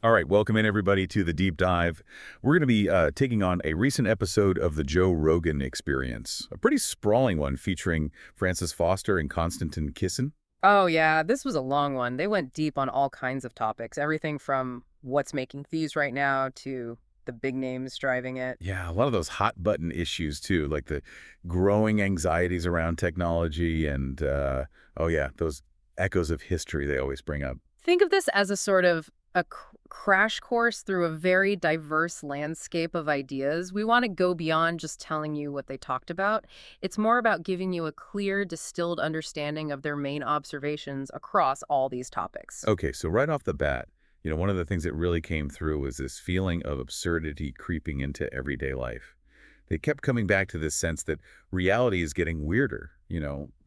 All right, welcome in everybody to the deep dive. We're going to be taking on a recent episode of the Joe Rogan Experience, a pretty sprawling one featuring Francis Foster and Konstantin Kisin. Oh, yeah, this was a long one. They went deep on all kinds of topics, everything from what's making fees right now to the big names driving it. Yeah, a lot of those hot button issues too, like the growing anxieties around technology and, oh yeah, those echoes of history they always bring up. Think of this as a sort of crash course through a very diverse landscape of ideas. We want to go beyond just telling you what they talked about. It's more about giving you a clear, distilled understanding of their main observations across all these topics. Okay, so right off the bat, one of the things that really came through was this feeling of absurdity creeping into everyday life. They kept coming back to this sense that reality is getting weirder,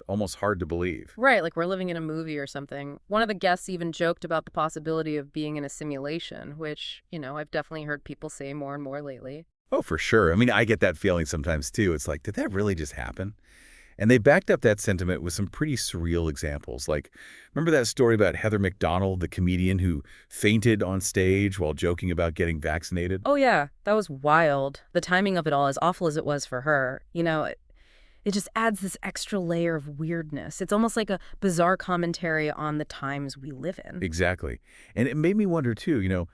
almost hard to believe. Right, like we're living in a movie or something. One of the guests even joked about the possibility of being in a simulation, which, I've definitely heard people say more and more lately. Oh, for sure. I mean, I get that feeling sometimes too. It's like, did that really just happen? And they backed up that sentiment with some pretty surreal examples. Like, remember that story about Heather McDonald, the comedian who fainted on stage while joking about getting vaccinated? Oh, yeah, that was wild. The timing of it all, as awful as it was for her, it just adds this extra layer of weirdness. It's almost like a bizarre commentary on the times we live in. Exactly. And it made me wonder too,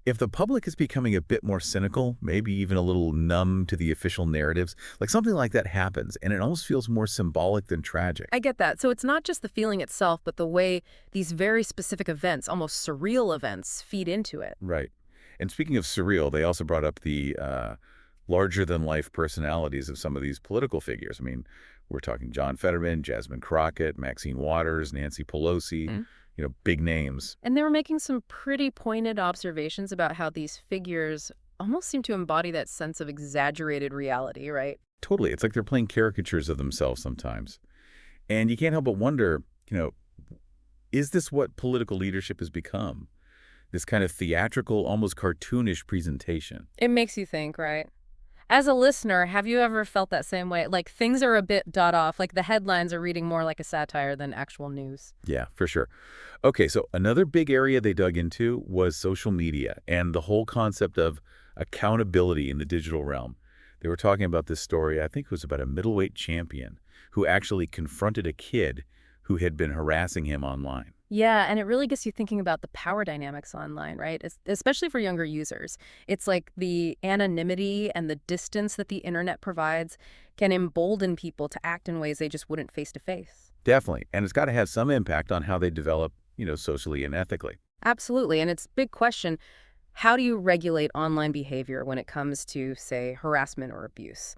if the public is becoming a bit more cynical, maybe even a little numb to the official narratives, like something like that happens, and it almost feels more symbolic than tragic. I get that. So it's not just the feeling itself, but the way these very specific events, almost surreal events, feed into it. Right. And speaking of surreal, they also brought up the larger-than-life personalities of some of these political figures. I mean, we're talking John Fetterman, Jasmine Crockett, Maxine Waters, Nancy Pelosi, big names. And they were making some pretty pointed observations about how these figures almost seem to embody that sense of exaggerated reality, right? Totally. It's like they're playing caricatures of themselves sometimes. And you can't help but wonder, is this what political leadership has become? This kind of theatrical, almost cartoonish presentation. It makes you think, right? As a listener, have you ever felt that same way? Like things are a bit dot off, like the headlines are reading more like a satire than actual news. Yeah, for sure. Okay, so another big area they dug into was social media and the whole concept of accountability in the digital realm. They were talking about this story, I think it was about a middleweight champion who actually confronted a kid who had been harassing him online. Yeah, and it really gets you thinking about the power dynamics online, right? Especially for younger users. It's like the anonymity and the distance that the internet provides can embolden people to act in ways they just wouldn't face to face. Definitely. And it's got to have some impact on how they develop, socially and ethically. Absolutely. And it's a big question. How do you regulate online behavior when it comes to, say, harassment or abuse?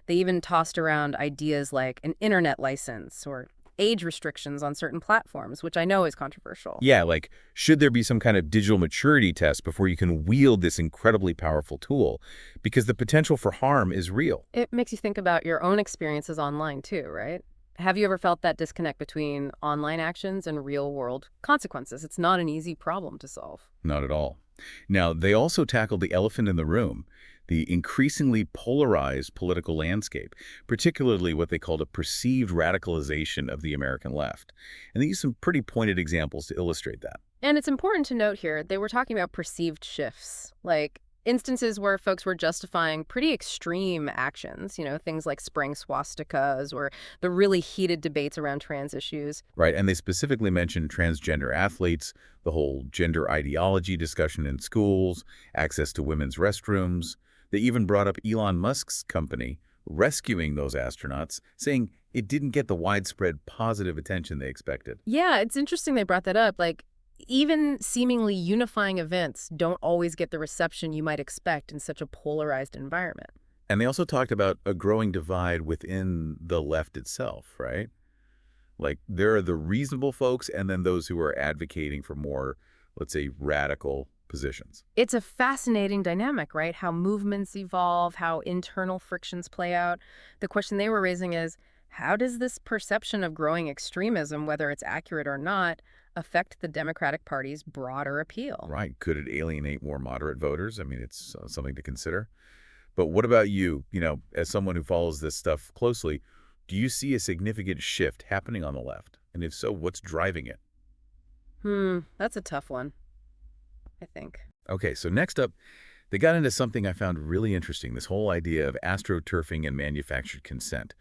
They even tossed around ideas like an internet license or age restrictions on certain platforms, which I know is controversial. Yeah, like, should there be some kind of digital maturity test before you can wield this incredibly powerful tool? Because the potential for harm is real. It makes you think about your own experiences online too, right? Have you ever felt that disconnect between online actions and real-world consequences? It's not an easy problem to solve. Not at all. Now, they also tackled the elephant in the room, the increasingly polarized political landscape, particularly what they called a perceived radicalization of the American left. And they used some pretty pointed examples to illustrate that. And it's important to note here, they were talking about perceived shifts, like instances where folks were justifying pretty extreme actions, things like spraying swastikas or the really heated debates around trans issues. Right, and they specifically mentioned transgender athletes, the whole gender ideology discussion in schools, access to women's restrooms. They even brought up Elon Musk's company rescuing those astronauts, saying it didn't get the widespread positive attention they expected. Yeah, it's interesting they brought that up. Like, even seemingly unifying events don't always get the reception you might expect in such a polarized environment. And they also talked about a growing divide within the left itself, right? Like, there are the reasonable folks and then those who are advocating for more, let's say, radical positions. It's a fascinating dynamic, right? How movements evolve, how internal frictions play out. The question they were raising is, how does this perception of growing extremism, whether it's accurate or not, affect the Democratic Party's broader appeal? Right. Could it alienate more moderate voters? I mean, it's something to consider. But what about you, as someone who follows this stuff closely, do you see a significant shift happening on the left? And if so, what's driving it? That's a tough one. I think. Okay, so next up, they got into something I found really interesting, this whole idea of astroturfing and manufactured consent.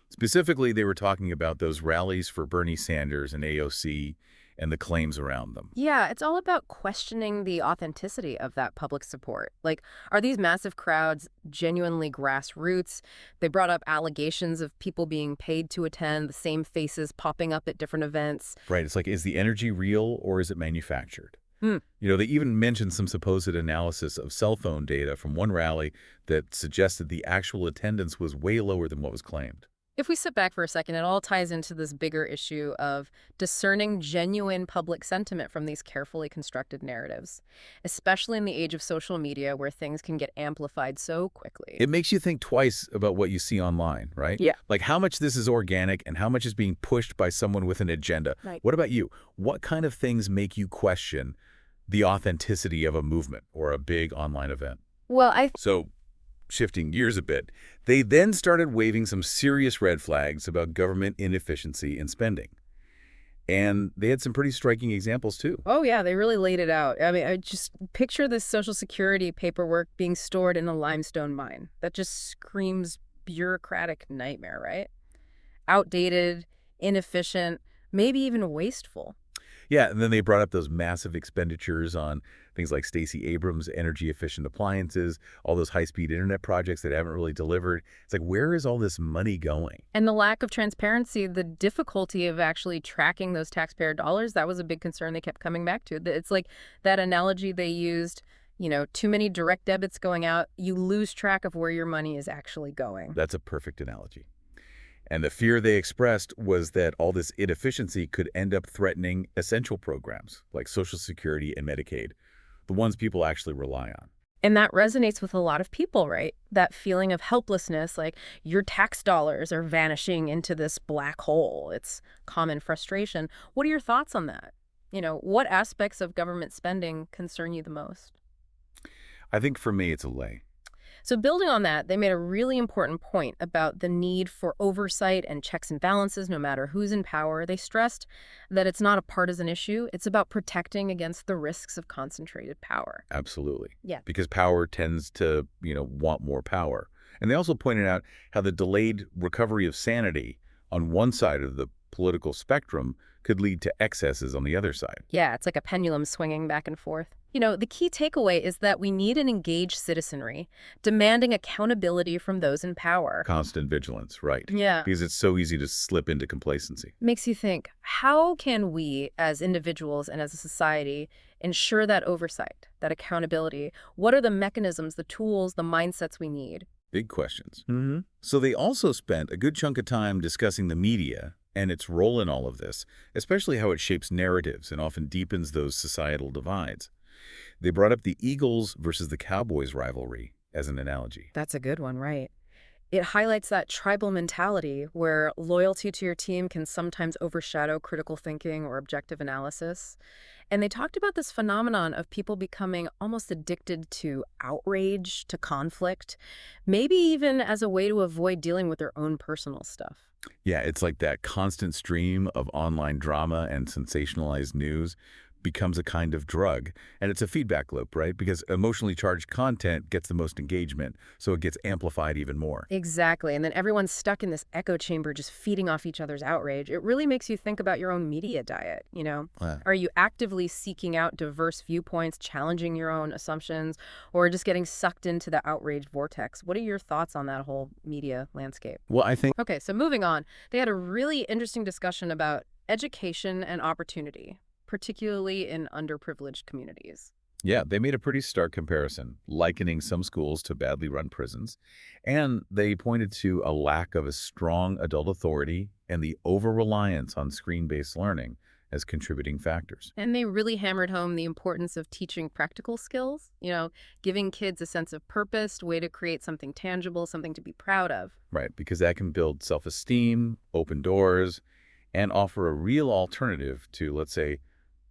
Specifically, they were talking about those rallies for Bernie Sanders and AOC and the claims around them. Yeah, it's all about questioning the authenticity of that public support. Like, are these massive crowds genuinely grassroots? They brought up allegations of people being paid to attend, the same faces popping up at different events. Right, it's like, is the energy real or is it manufactured? Hmm. They even mentioned some supposed analysis of cell phone data from one rally that suggested the actual attendance was way lower than what was claimed. If we sit back for a second, it all ties into this bigger issue of discerning genuine public sentiment from these carefully constructed narratives, especially in the age of social media where things can get amplified so quickly. It makes you think twice about what you see online, right? Yeah. Like how much this is organic and how much is being pushed by someone with an agenda. Right. What about you? What kind of things make you question the authenticity of a movement or a big online event? Well, So, shifting gears a bit, they then started waving some serious red flags about government inefficiency in spending. And they had some pretty striking examples, too. Oh, yeah, they really laid it out. I mean, I just picture this Social Security paperwork being stored in a limestone mine. That just screams bureaucratic nightmare, right? Outdated, inefficient, maybe even wasteful. Yeah, and then they brought up those massive expenditures on things like Stacey Abrams' energy-efficient appliances, all those high-speed internet projects that haven't really delivered. It's like, where is all this money going? And the lack of transparency, the difficulty of actually tracking those taxpayer dollars, that was a big concern they kept coming back to. It's like that analogy they used, too many direct debits going out, you lose track of where your money is actually going. That's a perfect analogy. And the fear they expressed was that all this inefficiency could end up threatening essential programs like Social Security and Medicaid, the ones people actually rely on. And that resonates with a lot of people, right? That feeling of helplessness, like your tax dollars are vanishing into this black hole. It's common frustration. What are your thoughts on that? What aspects of government spending concern you the most? I think for me, it's a lay. So building on that, they made a really important point about the need for oversight and checks and balances no matter who's in power. They stressed that it's not a partisan issue. It's about protecting against the risks of concentrated power. Absolutely. Yeah. Because power tends to, want more power. And they also pointed out how the delayed recovery of sanity on one side of the political spectrum could lead to excesses on the other side. Yeah, it's like a pendulum swinging back and forth. The key takeaway is that we need an engaged citizenry, demanding accountability from those in power. Constant vigilance, right. Yeah. Because it's so easy to slip into complacency. Makes you think, how can we as individuals and as a society ensure that oversight, that accountability? What are the mechanisms, the tools, the mindsets we need? Big questions. So they also spent a good chunk of time discussing the media and its role in all of this, especially how it shapes narratives and often deepens those societal divides. They brought up the Eagles versus the Cowboys rivalry as an analogy. That's a good one, right? It highlights that tribal mentality where loyalty to your team can sometimes overshadow critical thinking or objective analysis. And they talked about this phenomenon of people becoming almost addicted to outrage, to conflict, maybe even as a way to avoid dealing with their own personal stuff. Yeah, it's like that constant stream of online drama and sensationalized news becomes a kind of drug. And it's a feedback loop, right? Because emotionally charged content gets the most engagement, so it gets amplified even more. Exactly. And then everyone's stuck in this echo chamber just feeding off each other's outrage. It really makes you think about your own media diet. Are you actively seeking out diverse viewpoints, challenging your own assumptions, or just getting sucked into the outrage vortex? What are your thoughts on that whole media landscape? Well, I think Okay, so moving on, they had a really interesting discussion about education and opportunity, particularly in underprivileged communities. Yeah, they made a pretty stark comparison, likening some schools to badly run prisons. And they pointed to a lack of a strong adult authority and the over-reliance on screen-based learning as contributing factors. And they really hammered home the importance of teaching practical skills, giving kids a sense of purpose, way to create something tangible, something to be proud of. Right, because that can build self-esteem, open doors, and offer a real alternative to, let's say,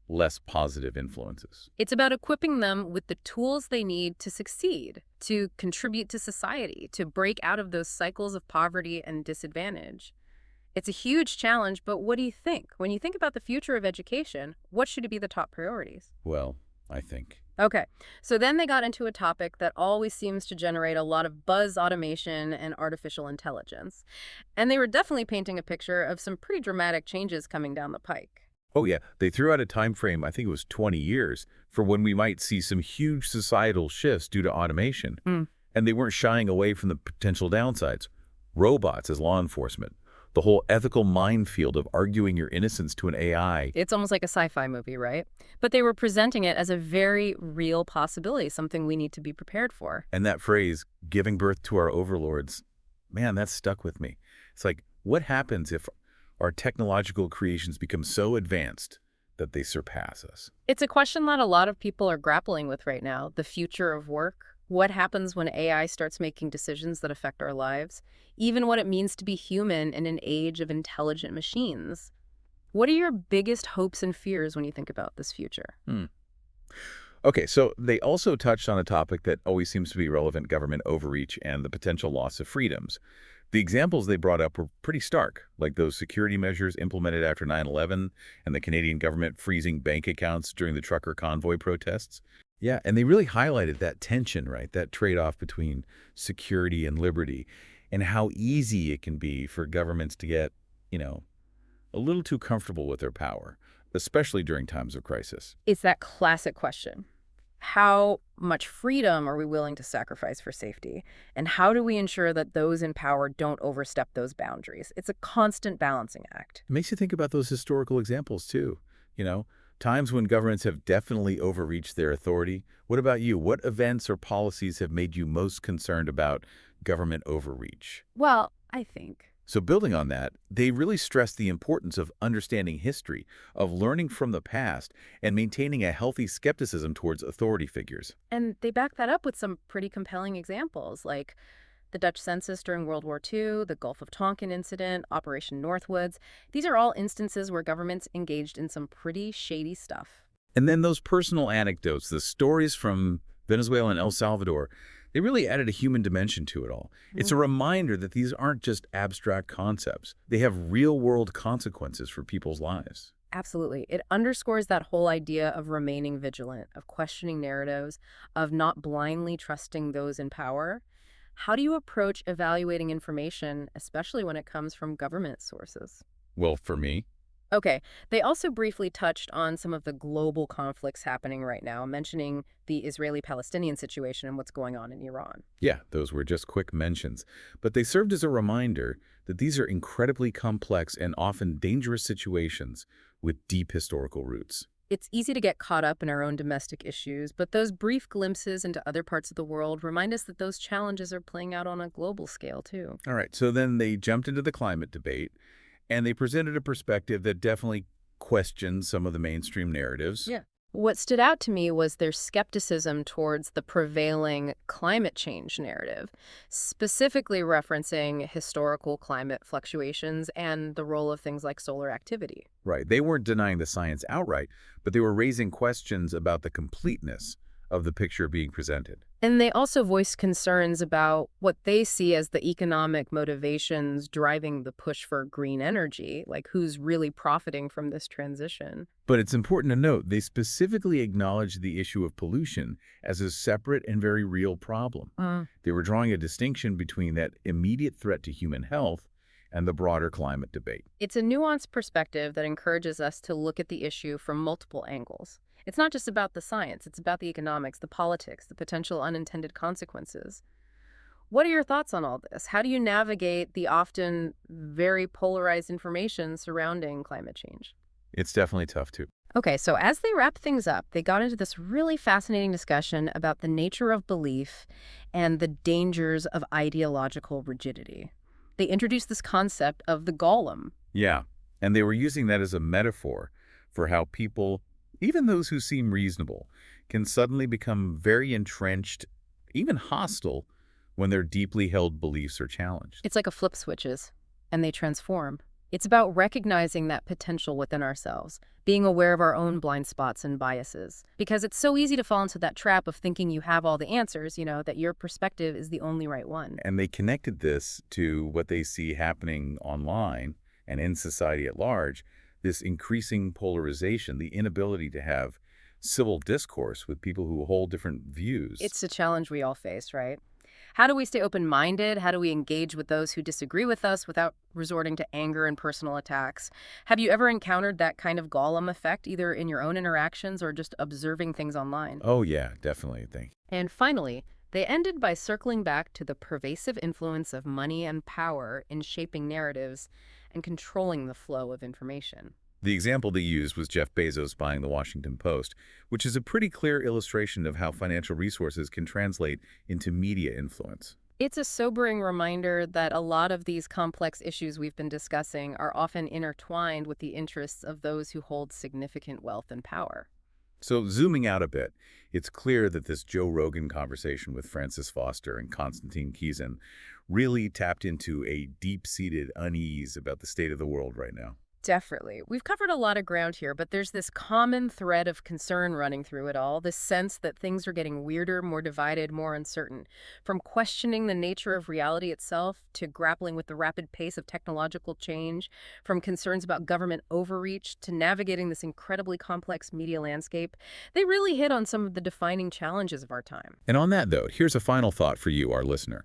less positive influences. It's about equipping them with the tools they need to succeed, to contribute to society, to break out of those cycles of poverty and disadvantage. It's a huge challenge, but what do you think? When you think about the future of education, what should be the top priorities? Well, I think Okay, so then they got into a topic that always seems to generate a lot of buzz: automation and artificial intelligence. And they were definitely painting a picture of some pretty dramatic changes coming down the pike. Oh yeah, they threw out a time frame, I think it was 20 years, for when we might see some huge societal shifts due to automation. Mm. And they weren't shying away from the potential downsides. Robots as law enforcement, the whole ethical minefield of arguing your innocence to an AI. It's almost like a sci-fi movie, right? But they were presenting it as a very real possibility, something we need to be prepared for. And that phrase, giving birth to our overlords, man, that stuck with me. It's like, what happens if our technological creations become so advanced that they surpass us? It's a question that a lot of people are grappling with right now: the future of work. What happens when AI starts making decisions that affect our lives? Even what it means to be human in an age of intelligent machines. What are your biggest hopes and fears when you think about this future? Hmm. Okay, so they also touched on a topic that always seems to be relevant: government overreach and the potential loss of freedoms. The examples they brought up were pretty stark, like those security measures implemented after 9/11 and the Canadian government freezing bank accounts during the trucker convoy protests. Yeah, and they really highlighted that tension, right? That trade-off between security and liberty, and how easy it can be for governments to get, you know, a little too comfortable with their power, especially during times of crisis. It's that classic question: how much freedom are we willing to sacrifice for safety? And how do we ensure that those in power don't overstep those boundaries? It's a constant balancing act. It makes you think about those historical examples too. You know, times when governments have definitely overreached their authority. What about you? What events or policies have made you most concerned about government overreach? Well, I think. So building on that, they really stress the importance of understanding history, of learning from the past, and maintaining a healthy skepticism towards authority figures. And they back that up with some pretty compelling examples, like the Dutch census during World War II, the Gulf of Tonkin incident, Operation Northwoods. These are all instances where governments engaged in some pretty shady stuff. And then those personal anecdotes, the stories from Venezuela and El Salvador, they really added a human dimension to it all. It's a reminder that these aren't just abstract concepts. They have real-world consequences for people's lives. Absolutely. It underscores that whole idea of remaining vigilant, of questioning narratives, of not blindly trusting those in power. How do you approach evaluating information, especially when it comes from government sources? Well, for me, Okay, they also briefly touched on some of the global conflicts happening right now, mentioning the Israeli-Palestinian situation and what's going on in Iran. yeah, those were just quick mentions. But they served as a reminder that these are incredibly complex and often dangerous situations with deep historical roots. It's easy to get caught up in our own domestic issues, but those brief glimpses into other parts of the world remind us that those challenges are playing out on a global scale, too. All right, so then they jumped into the climate debate, and they presented a perspective that definitely questioned some of the mainstream narratives. Yeah. What stood out to me was their skepticism towards the prevailing climate change narrative, specifically referencing historical climate fluctuations and the role of things like solar activity. Right. They weren't denying the science outright, but they were raising questions about the completeness of the picture being presented. And they also voiced concerns about what they see as the economic motivations driving the push for green energy, like who's really profiting from this transition. But it's important to note, they specifically acknowledged the issue of pollution as a separate and very real problem. They were drawing a distinction between that immediate threat to human health and the broader climate debate. It's a nuanced perspective that encourages us to look at the issue from multiple angles. It's not just about the science, it's about the economics, the politics, the potential unintended consequences. What are your thoughts on all this? How do you navigate the often very polarized information surrounding climate change? It's definitely tough too. Okay, so as they wrap things up, they got into this really fascinating discussion about the nature of belief and the dangers of ideological rigidity. They introduced this concept of the golem. Yeah, and they were using that as a metaphor for how people, even those who seem reasonable, can suddenly become very entrenched, even hostile, when their deeply held beliefs are challenged. It's like a flip switches, and they transform. It's about recognizing that potential within ourselves, being aware of our own blind spots and biases. Because it's so easy to fall into that trap of thinking you have all the answers, that your perspective is the only right one. And they connected this to what they see happening online and in society at large, this increasing polarization, the inability to have civil discourse with people who hold different views. It's a challenge we all face, right? How do we stay open-minded? How do we engage with those who disagree with us without resorting to anger and personal attacks? Have you ever encountered that kind of Gollum effect, either in your own interactions or just observing things online? Oh, yeah, definitely. Thank you. And finally, they ended by circling back to the pervasive influence of money and power in shaping narratives and controlling the flow of information. The example they used was Jeff Bezos buying the Washington Post, which is a pretty clear illustration of how financial resources can translate into media influence. It's a sobering reminder that a lot of these complex issues we've been discussing are often intertwined with the interests of those who hold significant wealth and power. So zooming out a bit, it's clear that this Joe Rogan conversation with Francis Foster and Konstantin Kisin really tapped into a deep-seated unease about the state of the world right now. Definitely. We've covered a lot of ground here, but there's this common thread of concern running through it all, this sense that things are getting weirder, more divided, more uncertain. From questioning the nature of reality itself to grappling with the rapid pace of technological change, from concerns about government overreach to navigating this incredibly complex media landscape, they really hit on some of the defining challenges of our time. And on that note, here's a final thought for you, our listener.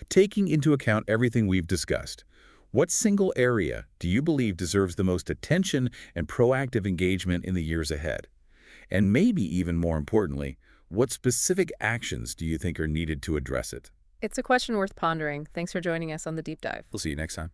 Taking into account everything we've discussed, what single area do you believe deserves the most attention and proactive engagement in the years ahead? And maybe even more importantly, what specific actions do you think are needed to address it? It's a question worth pondering. Thanks for joining us on the Deep Dive. We'll see you next time.